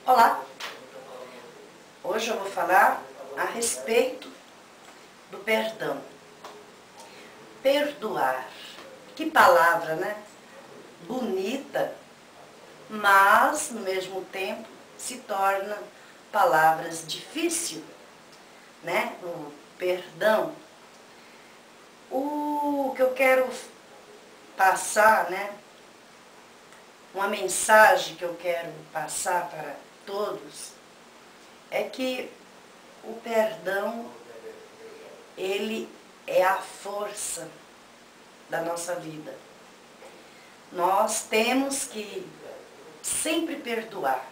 Olá! Hoje eu vou falar a respeito do perdão. Perdoar. Que palavra, né? Bonita, mas no mesmo tempo se torna palavras difíceis, né? O perdão. O que eu quero passar, né? Uma mensagem que eu quero passar para todos é que o perdão, ele é a força da nossa vida. Nós temos que sempre perdoar.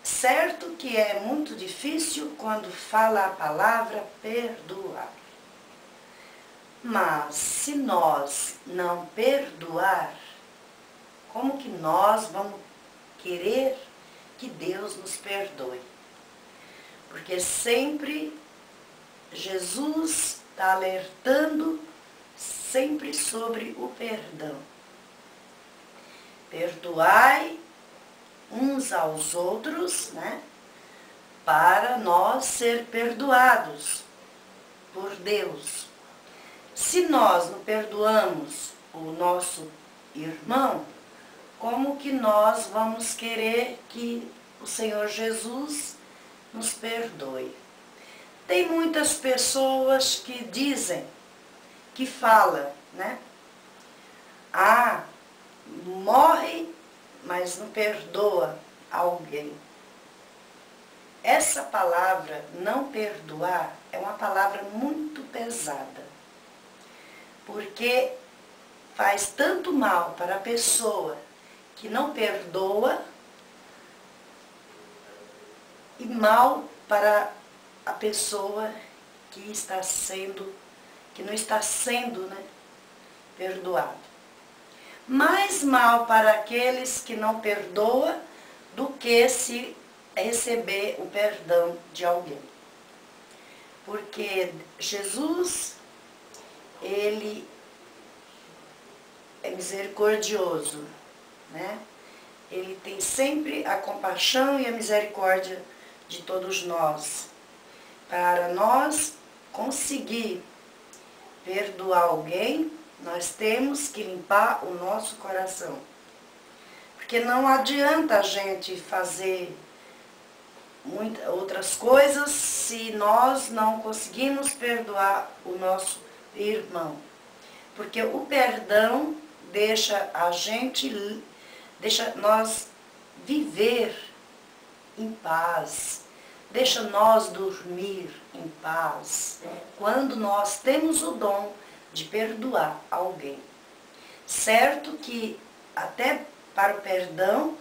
Certo que é muito difícil quando fala a palavra perdoar. Mas se nós não perdoar, como que nós vamos querer que Deus nos perdoe? Porque sempre Jesus está alertando sempre sobre o perdão. Perdoai uns aos outros, né? Para nós ser perdoados por Deus. Se nós não perdoamos o nosso irmão, como que nós vamos querer que o Senhor Jesus nos perdoe? Tem muitas pessoas que dizem, que falam, né? Ah, morre, mas não perdoa alguém. Essa palavra, não perdoar, é uma palavra muito pesada. Porque faz tanto mal para a pessoa que não perdoa e mal para a pessoa que não está sendo, né, perdoado. Mais mal para aqueles que não perdoam do que se receber o perdão de alguém. Porque Jesus, ele é misericordioso, né? Ele tem sempre a compaixão e a misericórdia de todos nós. Para nós conseguir perdoar alguém, nós temos que limpar o nosso coração. Porque não adianta a gente fazer muitas outras coisas se nós não conseguimos perdoar o nosso irmão. Porque o perdão deixa nós viver em paz, deixa nós dormir em paz, quando nós temos o dom de perdoar alguém. Certo que até para o perdão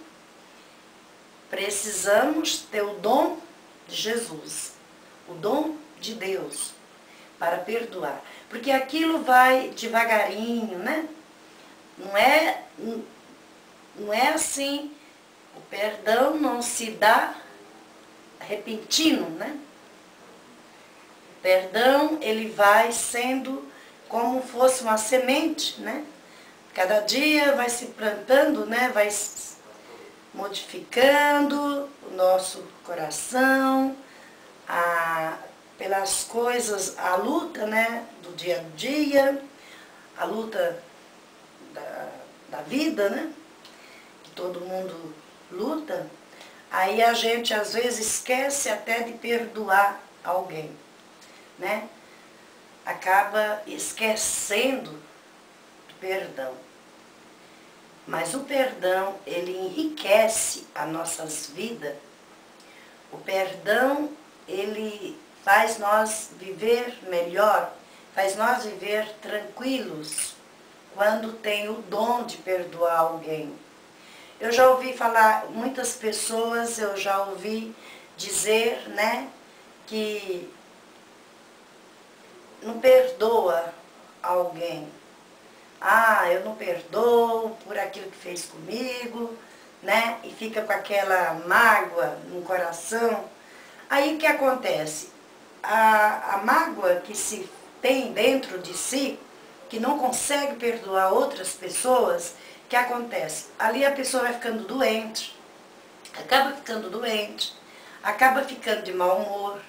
precisamos ter o dom de Jesus, o dom de Deus para perdoar. Porque aquilo vai devagarinho, né? Não é assim, o perdão não se dá repentino, né? O perdão, ele vai sendo como fosse uma semente, né? Cada dia vai se plantando, né? Vai modificando o nosso coração, pelas coisas, a luta, né? Do dia a dia, a luta da vida, né? Que todo mundo luta. Aí a gente às vezes esquece até de perdoar alguém, né? Acaba esquecendo do perdão. Mas o perdão, ele enriquece as nossas vidas. O perdão, ele faz nós viver melhor, faz nós viver tranquilos quando tem o dom de perdoar alguém. Eu já ouvi falar, muitas pessoas, eu já ouvi dizer, né, que não perdoa alguém. Ah, eu não perdoo por aquilo que fez comigo, né, e fica com aquela mágoa no coração. Aí o que acontece? A mágoa que se tem dentro de si, que não consegue perdoar outras pessoas, o que acontece? Ali a pessoa vai ficando doente, acaba ficando doente, acaba ficando de mau humor,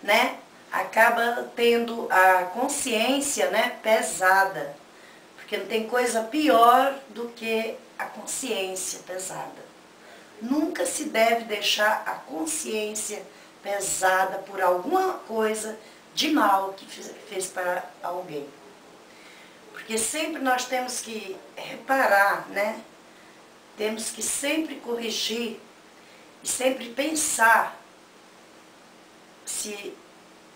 né? Acaba tendo a consciência, né, pesada, porque não tem coisa pior do que a consciência pesada. Nunca se deve deixar a consciência pesada por alguma coisa de mal que fez para alguém. Porque sempre nós temos que reparar, né? Temos que sempre corrigir e sempre pensar se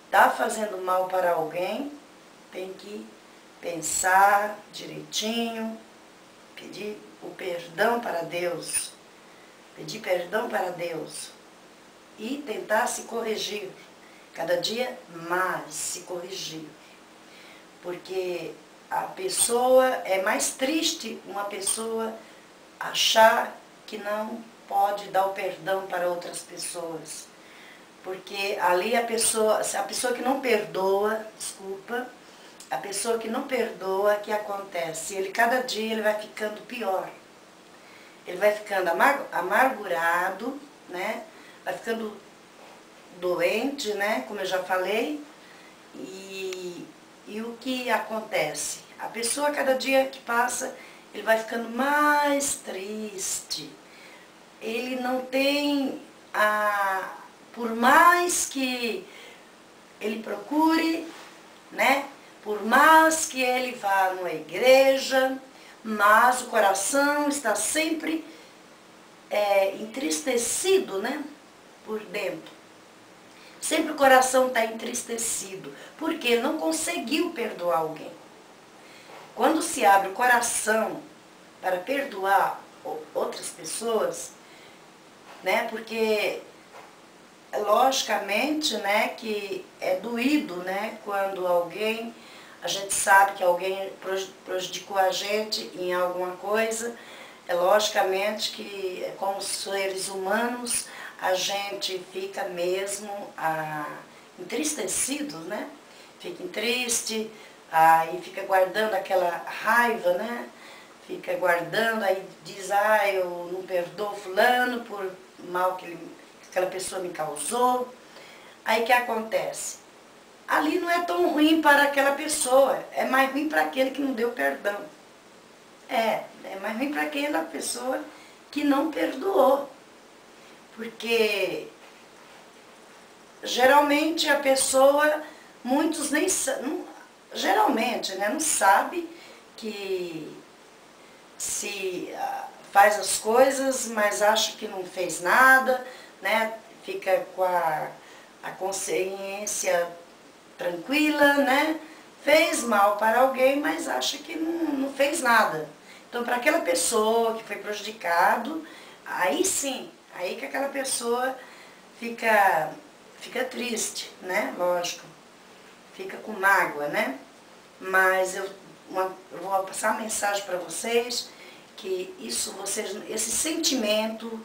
está fazendo mal para alguém, tem que pensar direitinho, pedir o perdão para Deus, pedir perdão para Deus e tentar se corrigir, cada dia mais se corrigir. Porque a pessoa, é mais triste uma pessoa achar que não pode dar o perdão para outras pessoas. Porque ali a pessoa que não perdoa, a pessoa que não perdoa, o que acontece? Cada dia ele vai ficando pior. Ele vai ficando amargurado, né? Vai ficando doente, né? Como eu já falei. E o que acontece? A pessoa, cada dia que passa, ele vai ficando mais triste. Ele não tem por mais que ele procure, né? Por mais que ele vá numa igreja, mas o coração está sempre entristecido, né? Por dentro. Sempre o coração está entristecido, porque ele não conseguiu perdoar alguém. Quando se abre o coração para perdoar outras pessoas, né? Porque logicamente, né, que é doído, né, quando a gente sabe que alguém prejudicou a gente em alguma coisa, logicamente que como seres humanos a gente fica mesmo entristecido, né, fica triste, aí fica guardando aquela raiva, né, fica guardando, aí diz, eu não perdoo fulano por mal que aquela pessoa me causou. Aí o que acontece? Ali não é tão ruim para aquela pessoa, é mais ruim para aquele que não deu perdão. É mais ruim para aquela pessoa que não perdoou. Porque geralmente a pessoa, muitos nem geralmente, né, não sabe que se faz as coisas, mas acha que não fez nada, né? Fica com a consciência tranquila, né? Fez mal para alguém, mas acha que não fez nada. Então, para aquela pessoa que foi prejudicado, aí sim, aí que aquela pessoa fica triste, né? Lógico, fica com mágoa, né? Mas eu vou passar uma mensagem para vocês, que esse sentimento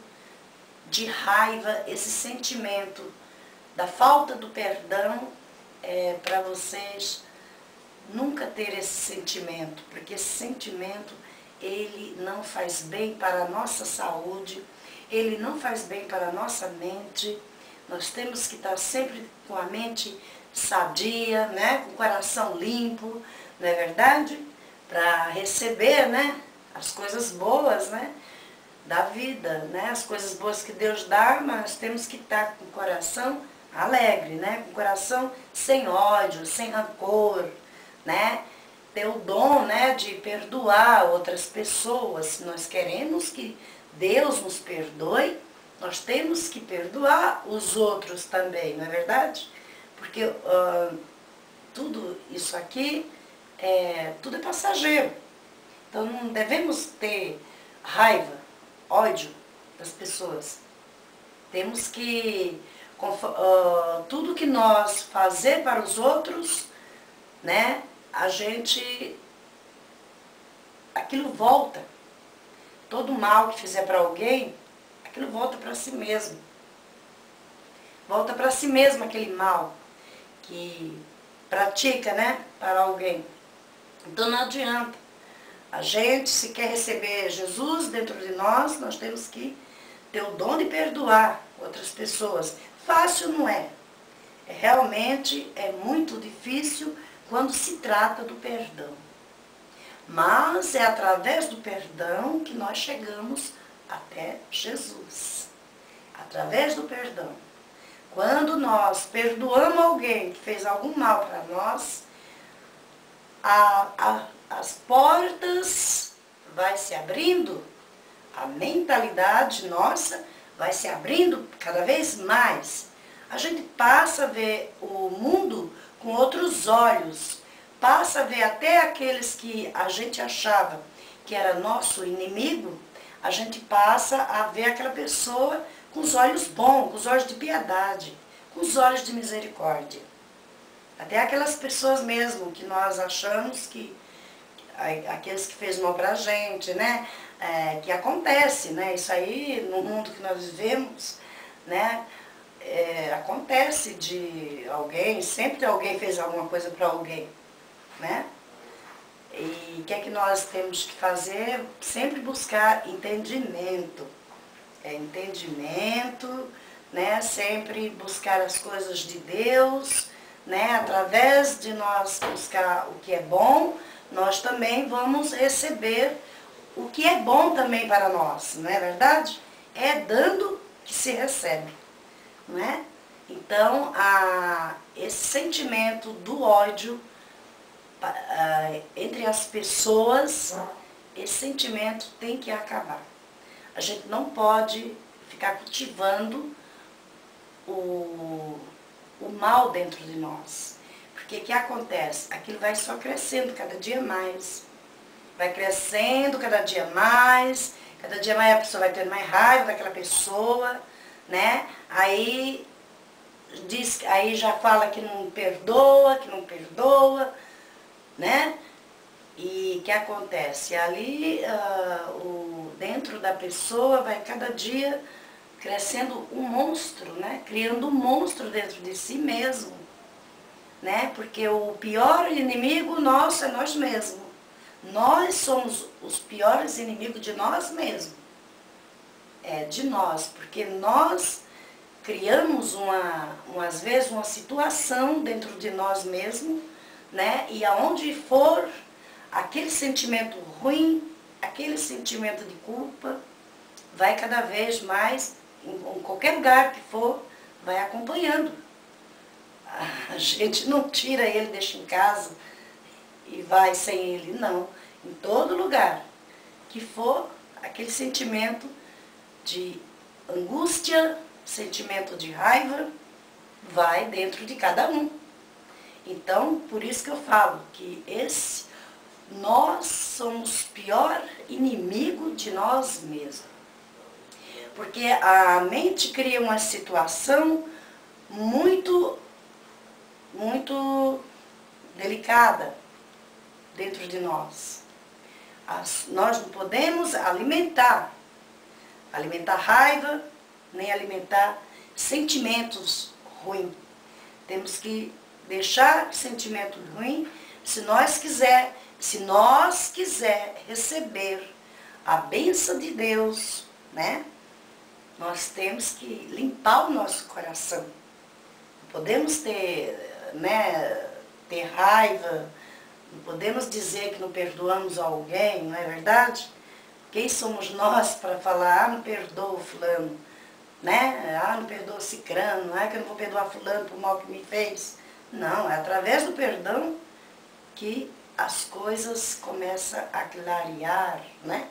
de raiva, esse sentimento da falta do perdão, para vocês nunca ter esse sentimento, porque esse sentimento, ele não faz bem para a nossa saúde, ele não faz bem para a nossa mente. Nós temos que estar sempre com a mente sadia, né? Com o coração limpo, não é verdade? Para receber, né, as coisas boas, né, da vida, né, as coisas boas que Deus dá, mas temos que estar com o coração alegre, né, com o coração sem ódio, sem rancor, né, ter o dom, né, de perdoar outras pessoas. Se nós queremos que Deus nos perdoe, nós temos que perdoar os outros também, não é verdade? Porque tudo isso aqui, tudo é passageiro. Então não devemos ter raiva, ódio das pessoas. Temos que, tudo que nós fazer para os outros, né, aquilo volta. Todo mal que fizer para alguém, aquilo volta para si mesmo. Volta para si mesmo aquele mal que pratica, né, para alguém. Então não adianta. A gente, se quer receber Jesus dentro de nós, nós temos que ter o dom de perdoar outras pessoas. Fácil não é. Realmente é muito difícil quando se trata do perdão. Mas é através do perdão que nós chegamos até Jesus. Através do perdão. Quando nós perdoamos alguém que fez algum mal para nós, as portas vai se abrindo, a mentalidade nossa vai se abrindo cada vez mais. A gente passa a ver o mundo com outros olhos, passa a ver até aqueles que a gente achava que era nosso inimigo, a gente passa a ver aquela pessoa com os olhos bons, com os olhos de piedade, com os olhos de misericórdia. Até aquelas pessoas mesmo que nós achamos que, aqueles que fez mal pra gente, né? Que acontece, né? Isso aí, no mundo que nós vivemos, né? Acontece de alguém, sempre alguém fez alguma coisa para alguém, né? E o que é que nós temos que fazer? Sempre buscar entendimento. Entendimento, né? Sempre buscar as coisas de Deus, né? Através de nós buscar o que é bom, nós também vamos receber o que é bom também para nós, não é verdade? É dando que se recebe, não é? Então, esse sentimento do ódio entre as pessoas, esse sentimento tem que acabar. A gente não pode ficar cultivando o mal dentro de nós. Porque o que acontece? Aquilo vai só crescendo cada dia mais. Vai crescendo cada dia mais a pessoa vai tendo mais raiva daquela pessoa, né? Aí já fala que não perdoa, né? E o que acontece? Ali, dentro da pessoa, vai cada dia crescendo um monstro, né? Criando um monstro dentro de si mesmo, né? Porque o pior inimigo nosso é nós mesmos. Nós somos os piores inimigos de nós mesmos. De nós, porque nós criamos às vezes uma situação dentro de nós mesmos, né? E aonde for aquele sentimento ruim, aquele sentimento de culpa, vai cada vez mais, em qualquer lugar que for, vai acompanhando. A gente não tira ele, deixa em casa e vai sem ele, não. Em todo lugar que for, aquele sentimento de angústia, sentimento de raiva, vai dentro de cada um. Então, por isso que eu falo que nós somos o pior inimigo de nós mesmos. Porque a mente cria uma situação muito delicada dentro de nós. Nós não podemos alimentar raiva, nem alimentar sentimentos ruins. Temos que deixar sentimento ruim se nós quiser receber a bênção de Deus, né? Nós temos que limpar o nosso coração. Não podemos ter raiva, não podemos dizer que não perdoamos alguém, não é verdade? Quem somos nós para falar, não perdoa fulano, né? Não perdoa cicrano, não é que eu não vou perdoar fulano por mal que me fez. Não, é através do perdão que as coisas começam a clarear, né?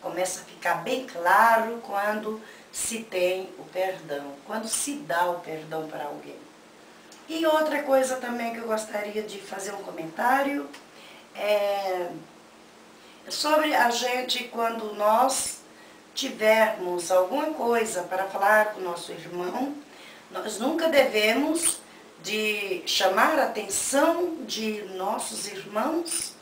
Começa a ficar bem claro quando se tem o perdão, quando se dá o perdão para alguém. E outra coisa também que eu gostaria de fazer um comentário é sobre a gente, quando nós tivermos alguma coisa para falar com o nosso irmão, nós nunca devemos de chamar a atenção de nossos irmãos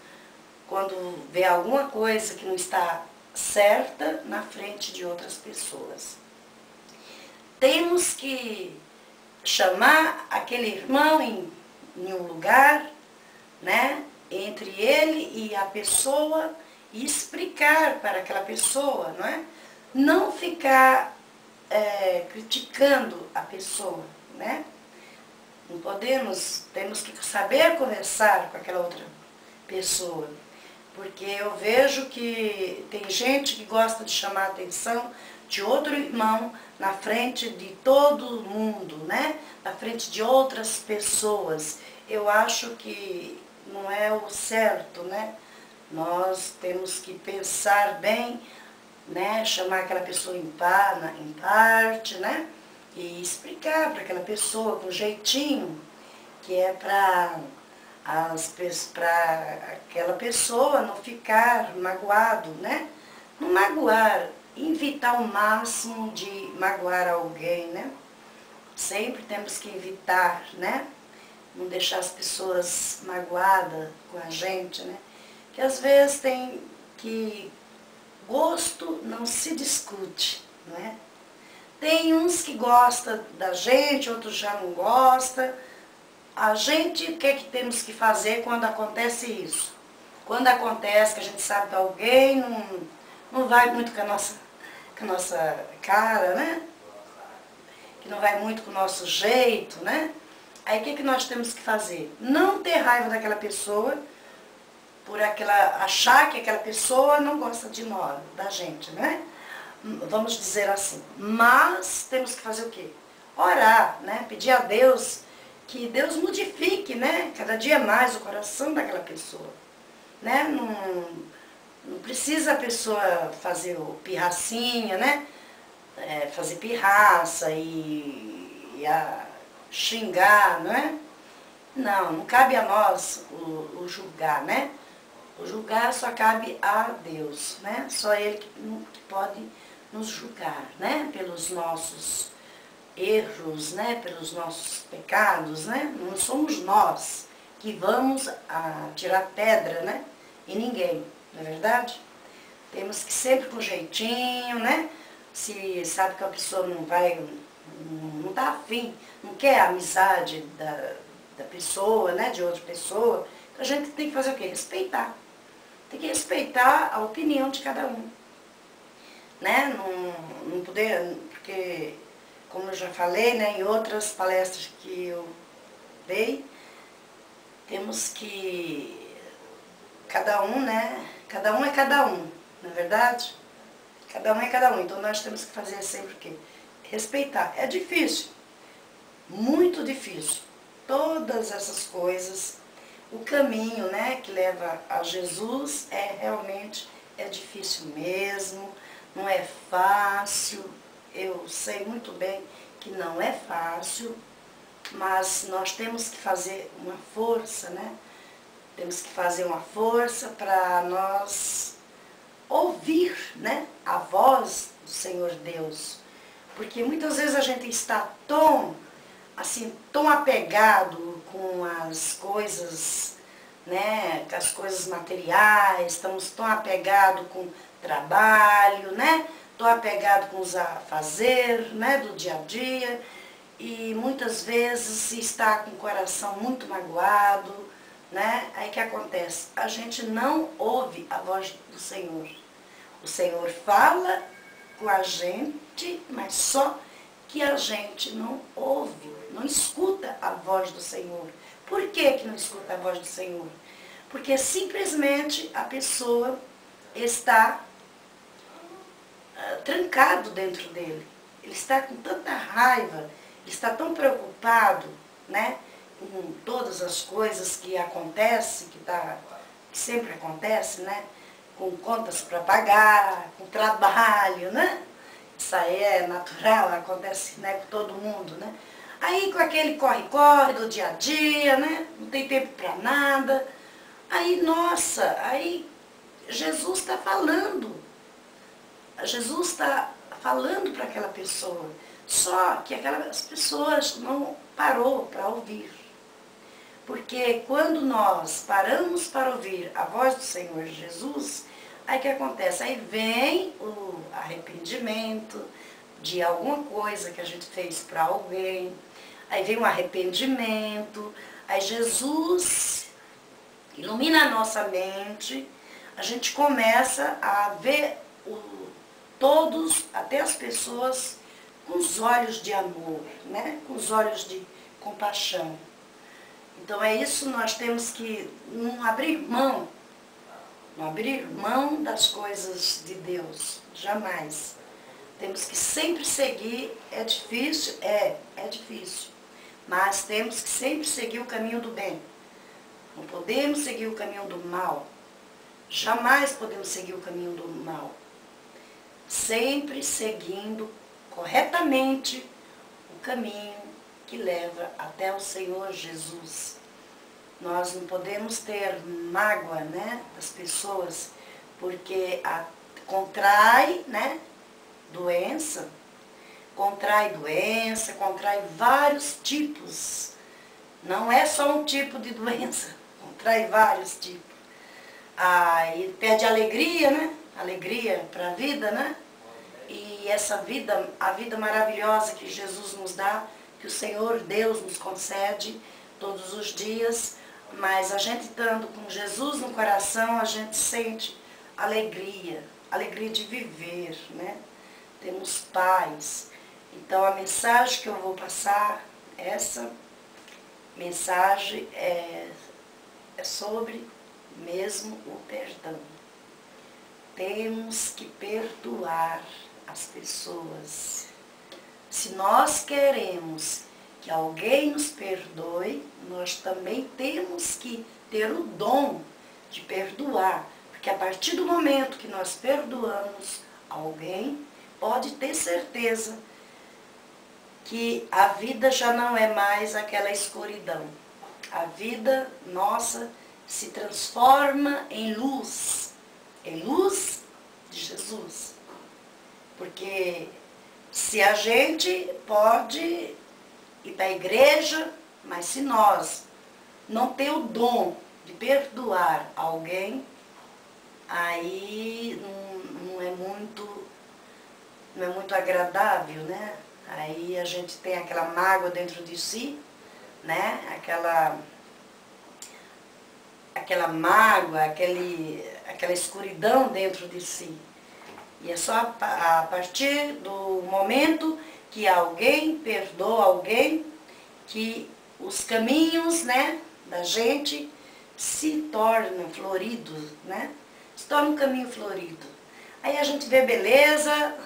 quando vê alguma coisa que não está certa na frente de outras pessoas. Temos que chamar aquele irmão em um lugar, né, entre ele e a pessoa, e explicar para aquela pessoa, não é? Não ficar criticando a pessoa, né? Não podemos, temos que saber conversar com aquela outra pessoa. Porque eu vejo que tem gente que gosta de chamar a atenção de outro irmão na frente de todo mundo, né? Na frente de outras pessoas. Eu acho que não é o certo, né? Nós temos que pensar bem, né? Chamar aquela pessoa em parte, né? E explicar para aquela pessoa com jeitinho que é para aquela pessoa não ficar magoado, né? Não magoar, evitar o máximo de magoar alguém, né? Sempre temos que evitar, né? Não deixar as pessoas magoadas com a gente, né? Que às vezes tem que gosto não se discute, né? Tem uns que gostam da gente, outros já não gostam. A gente, o que é que temos que fazer quando acontece isso? Quando acontece que a gente sabe que alguém não vai muito com a nossa cara, né? Que não vai muito com o nosso jeito, né? Aí o que nós temos que fazer? Não ter raiva daquela pessoa, por achar que aquela pessoa não gosta de nós, da gente, né? Vamos dizer assim. Mas temos que fazer o quê? Orar, né? Pedir a Deus que Deus modifique, né? Cada dia mais o coração daquela pessoa, né? Não precisa a pessoa fazer o pirracinha, né? Fazer pirraça e xingar, não é? Não cabe a nós o julgar, né? O julgar só cabe a Deus, né? Só Ele que pode nos julgar, né? Pelos nossos erros, né? Pelos nossos pecados, né? Não somos nós que vamos tirar pedra, né? E ninguém, não é verdade? Temos que sempre com jeitinho, né? Se sabe que a pessoa não está afim, não quer a amizade da pessoa, né? De outra pessoa, então a gente tem que fazer o quê? Respeitar. Tem que respeitar a opinião de cada um, né? Não poder, porque, como eu já falei, né, em outras palestras que eu dei, temos que, cada um, né? Cada um é cada um, não é verdade? Cada um é cada um, então nós temos que fazer sempre o quê? Respeitar. É difícil, muito difícil. Todas essas coisas, o caminho, né, que leva a Jesus realmente difícil mesmo, não é fácil. Eu sei muito bem que não é fácil, mas nós temos que fazer uma força, né? Temos que fazer uma força para nós ouvir, né, a voz do Senhor Deus. Porque muitas vezes a gente está tão apegado com as coisas, né, com as coisas materiais, estamos tão apegados com o trabalho, né, tão apegados com os afazeres, né, do dia a dia, e muitas vezes está com o coração muito magoado, né, aí o que acontece? A gente não ouve a voz do Senhor. O Senhor fala com a gente, mas só que a gente não ouve, não escuta a voz do Senhor. Por que não escuta a voz do Senhor? Porque simplesmente a pessoa está trancado dentro dele. Ele está com tanta raiva, ele está tão preocupado, né, com todas as coisas que acontecem, que sempre acontece, né, com contas para pagar, com trabalho, né? Isso aí é natural, acontece, né, com todo mundo, né? Aí com aquele corre-corre do dia a dia, né? Não tem tempo para nada. Aí, nossa, aí Jesus está falando. Jesus está falando para aquela pessoa. Só que aquelas pessoas não parou para ouvir. Porque quando nós paramos para ouvir a voz do Senhor Jesus, aí o que acontece? Aí vem o arrependimento de alguma coisa que a gente fez para alguém. Aí vem o arrependimento. Aí Jesus ilumina a nossa mente. A gente começa a ver todos, até as pessoas, com os olhos de amor, né? Com os olhos de compaixão. Então é isso, nós temos que não abrir mão das coisas de Deus, jamais. Temos que sempre seguir, é difícil, é difícil, mas temos que sempre seguir o caminho do bem. Não podemos seguir o caminho do mal, jamais podemos seguir o caminho do mal. Sempre seguindo corretamente o caminho que leva até o Senhor Jesus. Nós não podemos ter mágoa, né, das pessoas, porque contrai, né, contrai vários tipos. Não é só um tipo de doença, contrai vários tipos. E perde alegria, né? Alegria para a vida, né? E essa vida, a vida maravilhosa que Jesus nos dá, que o Senhor Deus nos concede todos os dias, mas a gente estando com Jesus no coração, a gente sente alegria de viver, né? Temos paz. Então a mensagem que eu vou passar, essa mensagem é sobre mesmo o perdão. Temos que perdoar as pessoas. Se nós queremos que alguém nos perdoe, nós também temos que ter o dom de perdoar. Porque a partir do momento que nós perdoamos alguém, pode ter certeza que a vida já não é mais aquela escuridão. A vida nossa se transforma em luz de Jesus. Porque se a gente pode ir para a igreja, mas se nós não ter o dom de perdoar alguém, aí não é muito agradável, né? Aí a gente tem aquela mágoa dentro de si, né? Aquela mágoa, aquela escuridão dentro de si. E é só a partir do momento que alguém perdoa alguém, que os caminhos, né, da gente se tornam floridos, né? Se torna um caminho florido. Aí a gente vê beleza,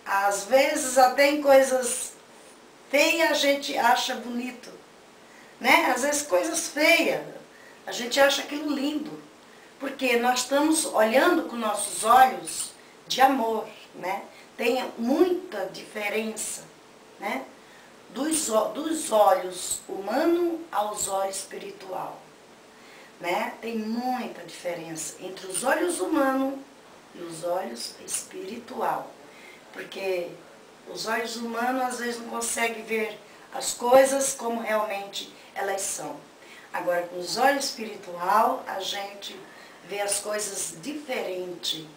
às vezes até em coisas feias a gente acha bonito, né? Às vezes coisas feias, a gente acha aquilo lindo, porque nós estamos olhando com nossos olhos de amor, né? Tem muita diferença, né? Dos olhos humanos aos olhos espiritual, né? Tem muita diferença entre os olhos humanos e os olhos espiritual, porque os olhos humanos às vezes não conseguem ver as coisas como realmente elas são. Agora, com os olhos espiritual, a gente vê as coisas diferente,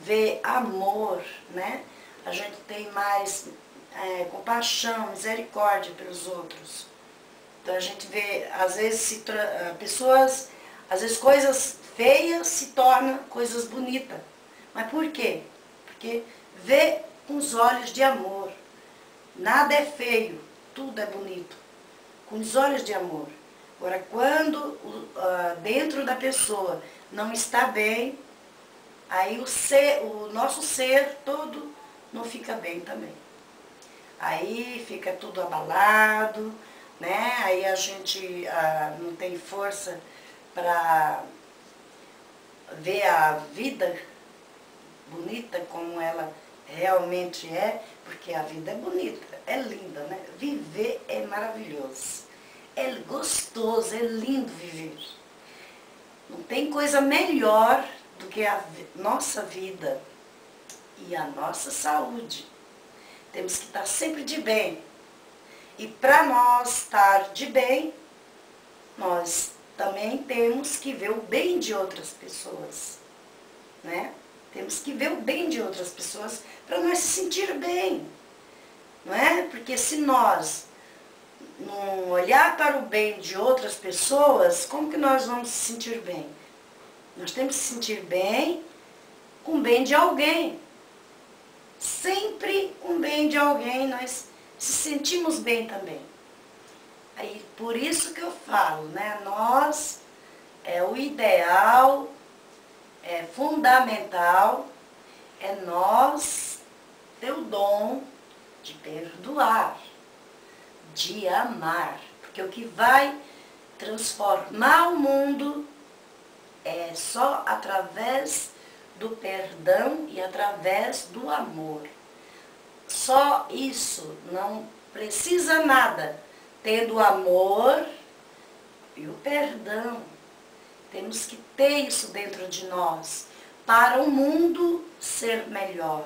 vê amor, né? A gente tem mais compaixão, misericórdia pelos outros. Então a gente vê, às vezes, pessoas, às vezes coisas feias se tornam coisas bonitas. Mas por quê? Porque vê com os olhos de amor. Nada é feio, tudo é bonito. Com os olhos de amor. Agora, quando dentro da pessoa não está bem, aí o nosso ser todo não fica bem também. Aí fica tudo abalado, né? Aí a gente não tem força para ver a vida bonita como ela realmente é, porque a vida é bonita, é linda, né? Viver é maravilhoso, é gostoso, é lindo viver. Não tem coisa melhor do que a nossa vida e a nossa saúde. Temos que estar sempre de bem. E para nós estar de bem, nós também temos que ver o bem de outras pessoas, né? Temos que ver o bem de outras pessoas para nós se sentir bem, não é? Porque se nós não olhar para o bem de outras pessoas, como que nós vamos se sentir bem? Nós temos que se sentir bem com o bem de alguém. sempre um bem de alguém, nós se sentimos bem também. Aí, por isso que eu falo, né? Nós, é o ideal, é fundamental, é nós ter o dom de perdoar, de amar. Porque o que vai transformar o mundo é só através do perdão e através do amor. Só isso, não precisa nada. Tendo o amor e o perdão. Temos que ter isso dentro de nós para o mundo ser melhor.